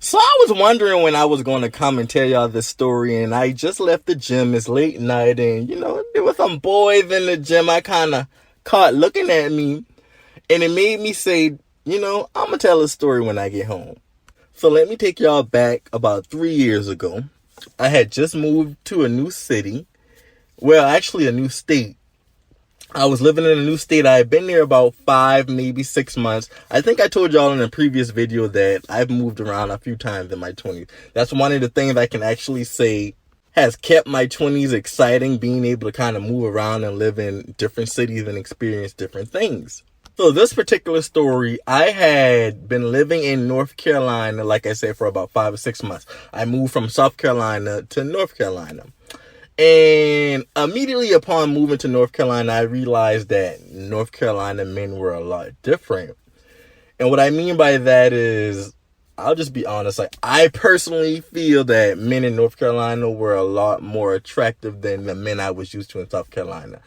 So I was wondering when I was going to come and tell y'all this story, and I just left the gym. It's late night, and there were some boys in the gym I kind of caught looking at me, and it made me say, I'm going to tell a story when I get home. So let me take y'all back about 3 years ago. I had just moved to a new city. Well, actually a new state. I was living in a new state. I had been there about 5, maybe 6 months. I think I told y'all in a previous video that I've moved around a few times in my 20s. That's one of the things I can actually say has kept my 20s exciting, being able to kind of move around and live in different cities and experience different things. So this particular story, I had been living in North Carolina, like I said, for about 5 or 6 months. I moved from South Carolina to North Carolina. And immediately upon moving to North Carolina, I realized that North Carolina men were a lot different. And what I mean by that is, I'll just be honest, I personally feel that men in North Carolina were a lot more attractive than the men I was used to in South Carolina.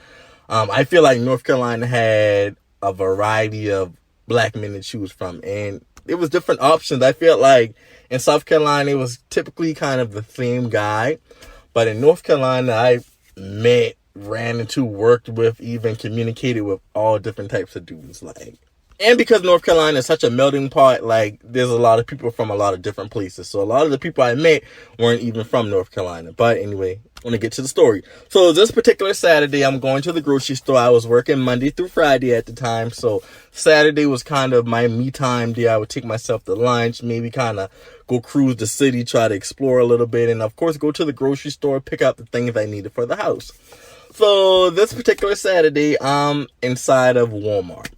I feel like North Carolina had a variety of black men to choose from, and it was different options. I feel like in South Carolina, it was typically kind of the same guy. But in North Carolina, I met, ran into, worked with, even communicated with all different types of dudes. And because North Carolina is such a melting pot, there's a lot of people from a lot of different places. So a lot of the people I met weren't even from North Carolina. But anyway, I want to get to the story. So this particular Saturday, I'm going to the grocery store. I was working Monday through Friday at the time. So Saturday was kind of my me time day. I would take myself to lunch, maybe kind of go cruise the city, try to explore a little bit. And of course, go to the grocery store, pick out the things I needed for the house. So this particular Saturday, I'm inside of Walmart.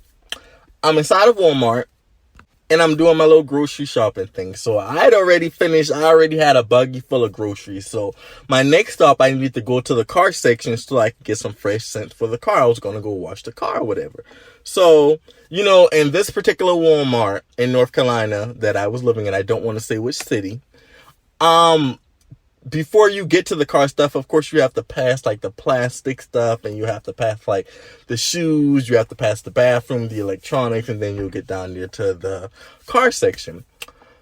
And I'm doing my little grocery shopping thing. So I had already finished. I already had a buggy full of groceries. So my next stop, I needed to go to the car section so I could get some fresh scents for the car. I was going to go wash the car or whatever. So, in this particular Walmart in North Carolina that I was living in, I don't want to say which city, before you get to the car stuff, of course, you have to pass the plastic stuff, and you have to pass the shoes, you have to pass the bathroom, the electronics, and then you'll get down there to the car section.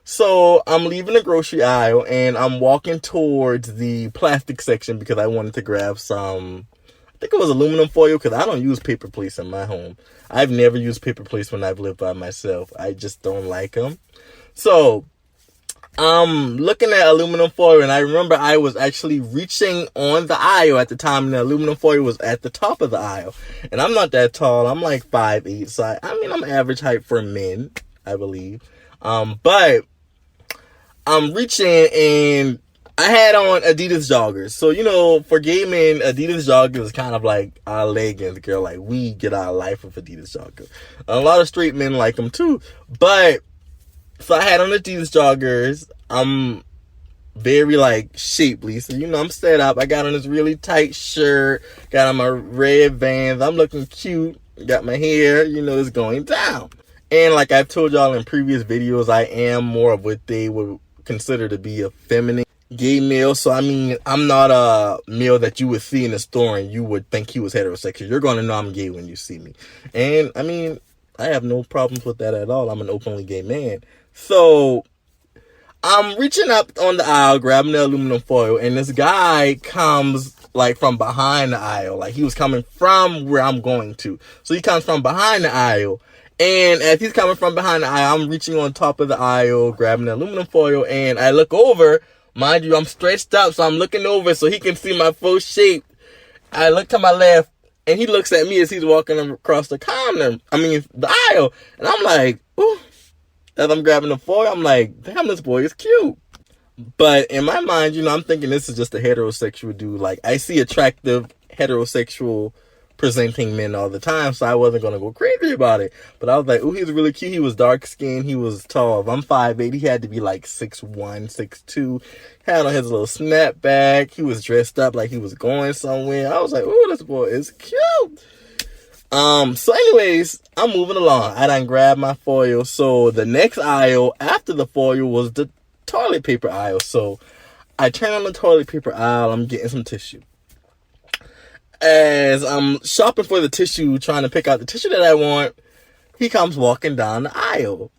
So I'm leaving the grocery aisle and I'm walking towards the plastic section because I wanted to grab some, I think it was aluminum foil, because I don't use paper plates in my home. I've never used paper plates when I've lived by myself. I just don't like them. So I'm looking at aluminum foil, and I remember I was actually reaching on the aisle at the time, and the aluminum foil was at the top of the aisle. And I'm not that tall. I'm like 5'8", so I'm average height for men, I believe. But I'm reaching, and I had on Adidas joggers. So, for gay men, Adidas joggers is kind of like our leggings, girl. We get our life with Adidas joggers. A lot of straight men like them too. But so I had on Adidas joggers. I'm very shapely. So, I'm set up. I got on this really tight shirt. Got on my red Vans. I'm looking cute. Got my hair, it's going down. And like I've told y'all in previous videos, I am more of what they would consider to be a feminine gay male. So, I'm not a male that you would see in the store and you would think he was heterosexual. You're going to know I'm gay when you see me. And, I have no problems with that at all. I'm an openly gay man. So I'm reaching up on the aisle, grabbing the aluminum foil, and this guy comes from behind the aisle. He was coming from where I'm going to. So he comes from behind the aisle. And as he's coming from behind the aisle, I'm reaching on top of the aisle, grabbing the aluminum foil, and I look over. Mind you, I'm stretched up, so I'm looking over so he can see my full shape. I look to my left, and he looks at me as he's walking across the aisle. And I'm like, ooh. As I'm grabbing the foil, I'm like, damn, this boy is cute. But in my mind, I'm thinking this is just a heterosexual dude. I see attractive heterosexual presenting men all the time, so I wasn't going to go crazy about it. But I was like, ooh, he was really cute. He was dark skinned. He was tall. If I'm 5'8", he had to be 6'1", 6'2". Had on his little snapback. He was dressed up like he was going somewhere. I was like, ooh, this boy is cute. So anyways, I'm moving along. I done grabbed my foil. So the next aisle after the foil was the toilet paper aisle. So I turn on the toilet paper aisle. I'm getting some tissue. As I'm shopping for the tissue, trying to pick out the tissue that I want, he comes walking down the aisle.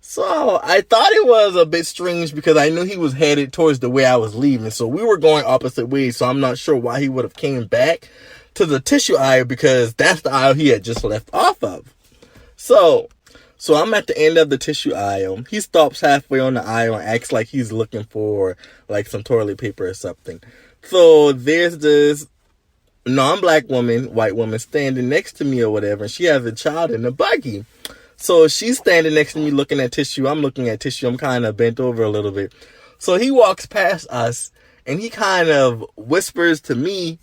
So I thought it was a bit strange because I knew he was headed towards the way I was leaving. So we were going opposite ways. So I'm not sure why he would have came back to the tissue aisle because that's the aisle he had just left off of. So I'm at the end of the tissue aisle. He stops halfway on the aisle and acts like he's looking for like some toilet paper or something. So there's this non-black woman, white woman, standing next to me or whatever, and she has a child in a buggy. So she's standing next to me looking at tissue. I'm looking at tissue. I'm kind of bent over a little bit. So he walks past us and he kind of whispers to me,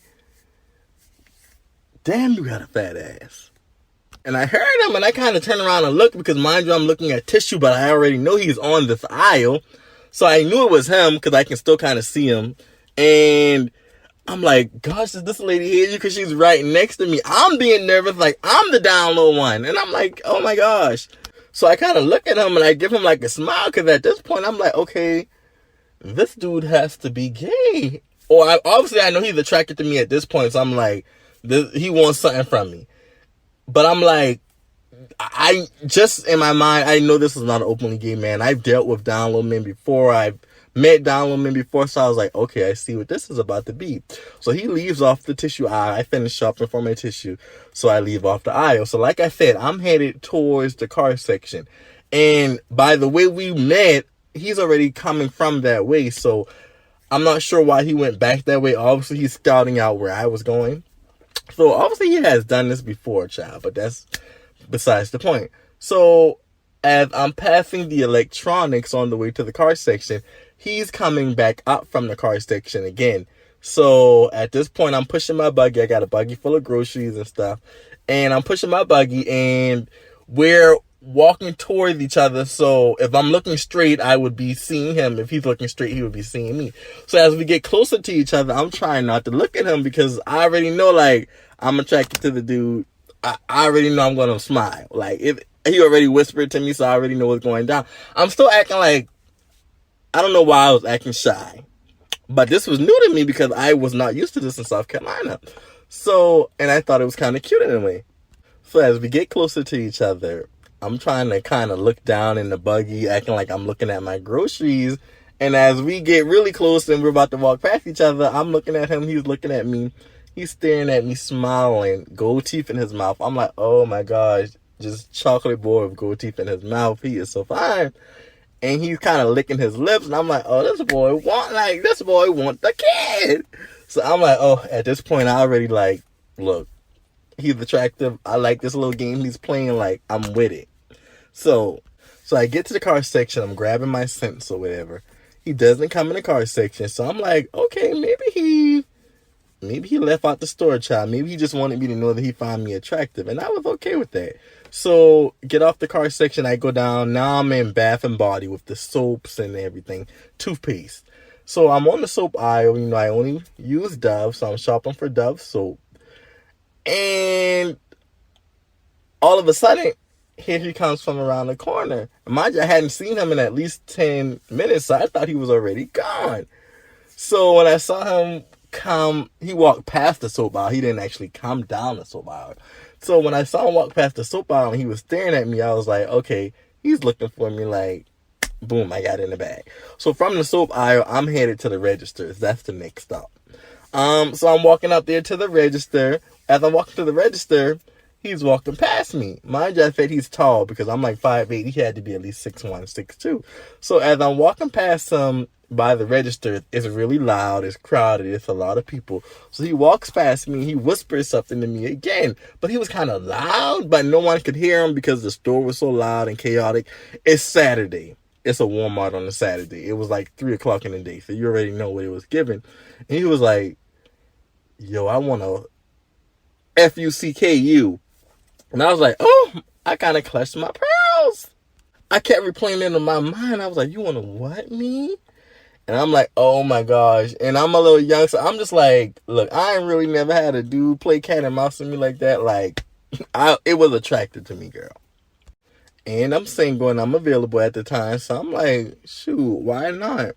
"Damn, you got a fat ass." And I heard him and I kind of turned around and looked because, mind you, I'm looking at tissue, but I already know he's on this aisle. So I knew it was him because I can still kind of see him. And I'm like, gosh, does this lady hear you? Because she's right next to me. I'm being nervous, like I'm the Downlow one. And I'm like, oh my gosh. So I kind of look at him and I give him like a smile because at this point I'm like, okay, this dude has to be gay. Or obviously I know he's attracted to me at this point. So I'm like, he wants something from me. But I'm like, I just in my mind, I know this is not an openly gay man. I've dealt with Downlow men before. I've met Downlow men before. So I was like, okay, I see what this is about to be. So he leaves off the tissue aisle. I finish shopping for my tissue. So I leave off the aisle. So like I said, I'm headed towards the car section. And by the way we met, he's already coming from that way. So I'm not sure why he went back that way. Obviously, he's scouting out where I was going. So obviously he has done this before, child, but that's besides the point. So as I'm passing the electronics on the way to the car section, he's coming back up from the car section again. So at this point, I'm pushing my buggy. I got a buggy full of groceries and stuff. And I'm pushing my buggy and we're walking towards each other. So if I'm looking straight, I would be seeing him. If he's looking straight, he would be seeing me. So as we get closer to each other, I'm trying not to look at him because I already know, like, I'm attracted to the dude. I already know I'm going to smile. Like, if he already whispered to me, so I already know what's going down. I'm still acting like, I don't know why I was acting shy. But this was new to me because I was not used to this in South Carolina. So, and I thought it was kind of cute in a way. So as we get closer to each other, I'm trying to kind of look down in the buggy, acting like I'm looking at my groceries. And as we get really close and we're about to walk past each other, I'm looking at him. He's looking at me. He's staring at me, smiling, gold teeth in his mouth. I'm like, oh my gosh, just chocolate boy with gold teeth in his mouth. He is so fine. And he's kind of licking his lips. And I'm like, oh, this boy want the kid. So I'm like, oh, at this point, I already like, look, he's attractive. I like this little game he's playing. Like, I'm with it. So I get to the car section. I'm grabbing my scents or whatever. He doesn't come in the car section. So I'm like, okay, maybe he left out the store, child. Maybe he just wanted me to know that he found me attractive. And I was okay with that. So get off the car section. I go down. Now I'm in Bath and Body with the soaps and everything. Toothpaste. So I'm on the soap aisle. You know, I only use Dove. So I'm shopping for Dove soap. And all of a sudden, here he comes from around the corner. Mind you, I hadn't seen him in at least 10 minutes, so I thought he was already gone. So when I saw him come, he walked past the soap aisle. He didn't actually come down the soap aisle. So when I saw him walk past the soap aisle and he was staring at me, I was like, okay, he's looking for me. Like, boom, I got in the bag. So from the soap aisle, I'm headed to the registers. That's the next stop. So I'm walking up there to the register. As I'm walking to the register, he's walking past me. Mind you, I said he's tall because I'm like 5'8". He had to be at least 6'1", 6'2". So as I'm walking past him by the register, it's really loud, it's crowded, it's a lot of people. So he walks past me, he whispers something to me again. But he was kind of loud, but no one could hear him because the store was so loud and chaotic. It's Saturday. It's a Walmart on a Saturday. It was like 3 o'clock in the day, so you already know what it was given. And he was like, yo, I want to FUCKU. And I was like, oh, I kind of clutched my pearls. I kept replaying it in my mind. I was like, you want to what me? And I'm like, oh my gosh. And I'm a little young, so I'm just like, look, I ain't really never had a dude play cat and mouse with me like that. Like, it was attractive to me, girl. And I'm single and I'm available at the time. So I'm like, shoot, why not?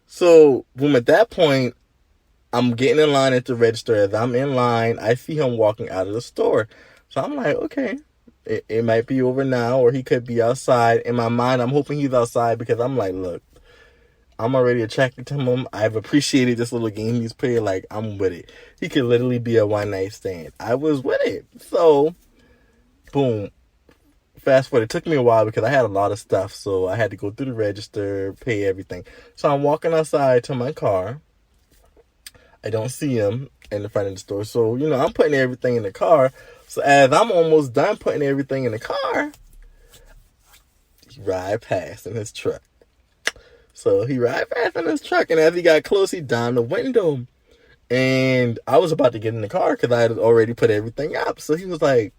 So, boom, at that point, I'm getting in line at the register. As I'm in line, I see him walking out of the store. So I'm like, okay, It might be over now, or he could be outside. In my mind, I'm hoping he's outside because I'm like, look, I'm already attracted to him. I've appreciated this little game he's played. Like, I'm with it. He could literally be a one-night stand. I was with it. So, boom. Fast forward. It took me a while because I had a lot of stuff. So, I had to go through the register, pay everything. So, I'm walking outside to my car. I don't see him in the front of the store. So, I'm putting everything in the car. So, as I'm almost done putting everything in the car, he ride past in his truck. So he ride past in his truck, and as he got close, he down the window. And I was about to get in the car because I had already put everything up. So he was like,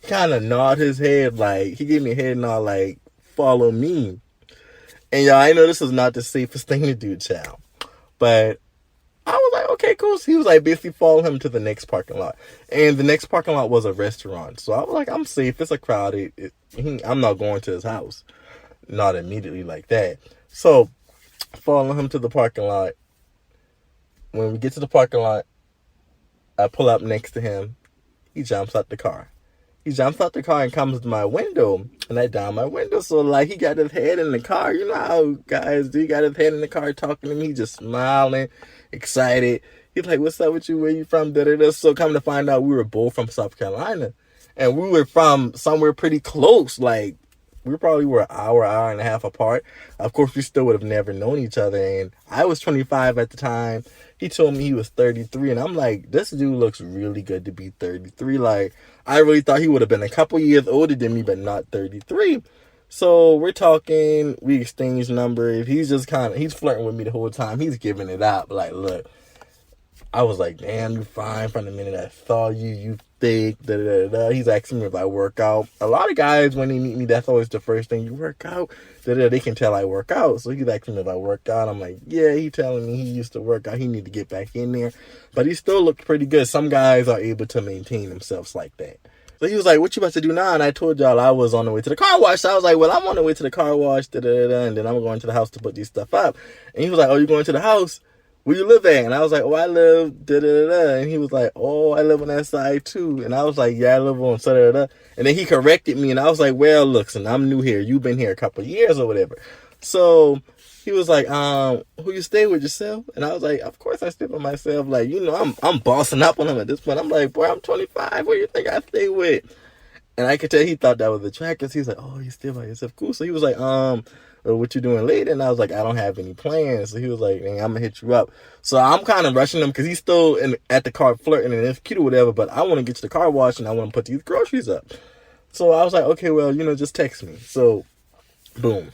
kind of nod his head, like, he gave me a head nod, like, follow me. And y'all, I know this is not the safest thing to do, child. But I was like, okay, cool. So he was like, basically follow him to the next parking lot. And the next parking lot was a restaurant. So I was like, I'm safe. It's a crowd. I'm not going to his house. Not immediately like that. So, follow him to the parking lot. When we get to the parking lot, I pull up next to him. He jumps out the car. He jumps out the car and comes to my window. And I down my window. So, like, he got his head in the car. You know how guys do. He got his head in the car talking to me. Just smiling, excited. He's like, what's up with you? Where you from? Da-da-da. So, come to find out, we were both from South Carolina. And we were from somewhere pretty close, like, we probably were an hour and a half apart. Of course, we still would have never known each other. And I was 25 at the time. He told me he was 33. And I'm like, this dude looks really good to be 33. Like, I really thought he would have been a couple years older than me, but not 33. So we're talking. We exchanged numbers. He's just he's flirting with me the whole time. He's giving it up. Like, look. I was like, damn, you fine from the minute I saw you. You thick, da-da-da-da. He's asking me if I work out. A lot of guys, when they meet me, that's always the first thing. You work out? Da-da-da. They can tell I work out. So he's asking me if I work out. I'm like, yeah, he telling me he used to work out. He need to get back in there. But he still looked pretty good. Some guys are able to maintain themselves like that. So he was like, what you about to do now? And I told y'all I was on the way to the car wash. So I was like, well, I'm on the way to the car wash, da-da-da-da. And then I'm going to the house to put these stuff up. And he was like, oh, you going to the house? Where you live at? And I was like, oh, I live da-da-da-da. And he was like, oh, I live on that side too. And I was like, yeah, I live on da-da-da-da. And then he corrected me, and I was like, well, listen, I'm new here. You've been here a couple of years or whatever. So he was like, who you stay with, yourself? And I was like, of course I stay with myself. Like, I'm bossing up on him at this point. I'm like, boy, I'm 25. What do you think I stay with? And I could tell he thought that was attractive. He's like, oh, you stay by yourself. Cool. So he was like, what you doing later? And I was like, I don't have any plans. So he was like, I'm gonna hit you up. So I'm kind of rushing him because he's still at the car flirting and it's cute or whatever, but I want to get to the car wash and I want to put these groceries up. So I was like, okay, well, just text me. So boom,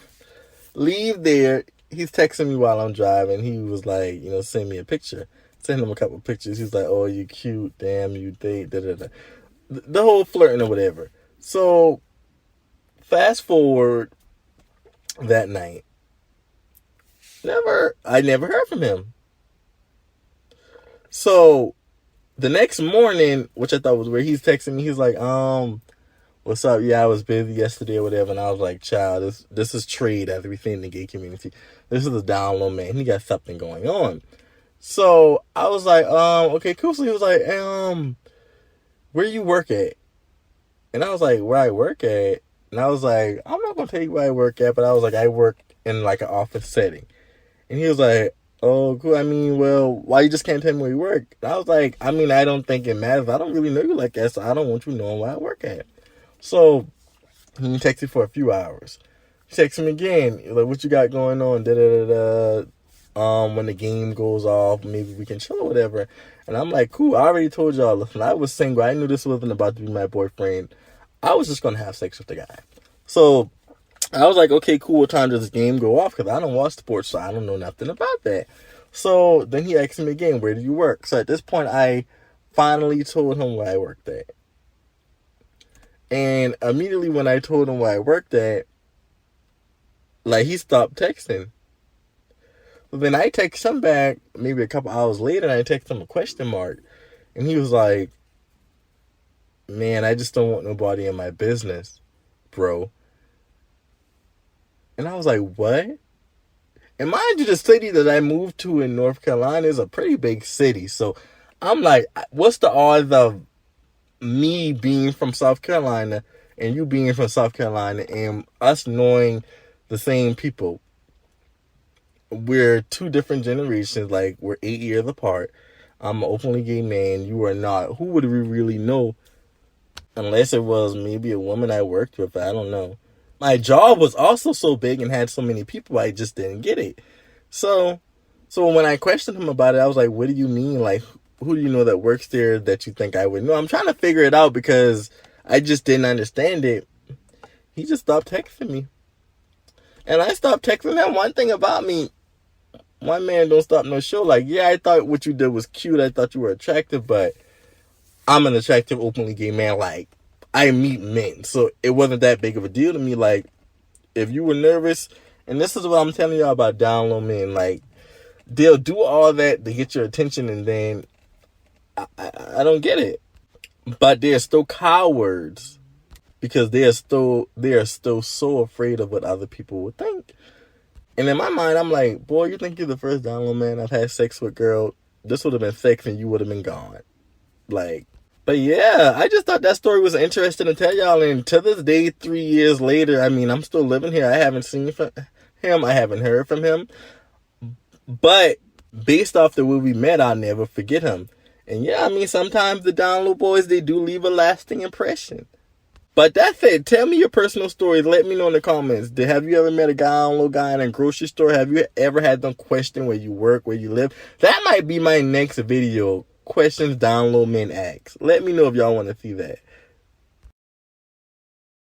leave there. He's texting me while I'm driving. He was like, send me a picture. Send him a couple of pictures. He's like, oh, you cute, damn, you date, da-da-da. The whole flirting or whatever. So fast forward that night. I never heard from him. So the next morning, which I thought was weird, he's texting me. He's like, what's up? Yeah, I was busy yesterday or whatever. And I was like, child, this is trade as we say in the gay community. This is a Downlow man. He got something going on. So I was like, okay, cool. So he was like, where you work at? And I was like, where I work at? And I was like, I'm not going to tell you where I work at, but I was like, I work in like an office setting. And he was like, oh, cool. I mean, well, why you just can't tell me where you work? And I was like, I mean, I don't think it matters. I don't really know you like that, so I don't want you knowing where I work at. So he texted for a few hours. He texted me again, like, what you got going on? Da-da-da-da. When the game goes off, maybe we can chill or whatever. And I'm like, cool. I already told y'all, listen, I was single. I knew this wasn't about to be my boyfriend. I was just going to have sex with the guy. So I was like, okay, cool. What time does this game go off? Because I don't watch sports, so I don't know nothing about that. So then he asked me again, where do you work? So at this point, I finally told him where I worked at. And immediately when I told him where I worked at, like, he stopped texting. So then I text him back maybe a couple hours later, and I text him a question mark. And he was like, man, I just don't want nobody in my business, bro. And I was like, what? And mind you, the city that I moved to in North Carolina is a pretty big city. So I'm like, what's the odds of me being from South Carolina and you being from South Carolina and us knowing the same people. We're two different generations. Like, we're 8 years apart. I'm an openly gay man. You are not. Who would we really know? Unless it was maybe a woman I worked with. I don't know. My job was also so big and had so many people, I just didn't get it. So when I questioned him about it, I was like, what do you mean? Like, who do you know that works there that you think I would know? I'm trying to figure it out because I just didn't understand it. He just stopped texting me. And I stopped texting him. One thing about me, one man don't stop no show. Like, yeah, I thought what you did was cute. I thought you were attractive, but I'm an attractive, openly gay man. Like, I meet men. So it wasn't that big of a deal to me. Like, if you were nervous, and this is what I'm telling y'all about Downlow men, like, they'll do all that to get your attention, and then I don't get it. But they're still cowards because they are still so afraid of what other people would think. And in my mind, I'm like, boy, you think you're the first Downlow man I've had sex with, girl? This would have been sex and you would have been gone. Like, but yeah, I just thought that story was interesting to tell y'all. And to this day, 3 years later, I mean, I'm still living here. I haven't seen from him. I haven't heard from him. But based off the way we met, I'll never forget him. And yeah, I mean, sometimes the Downlow boys, they do leave a lasting impression. But that said, tell me your personal stories. Let me know in the comments. Have you ever met a Downlow guy in a grocery store? Have you ever had them question where you work, where you live? That might be my next video. Questions Downlow men ask. Let me know if y'all want to see that.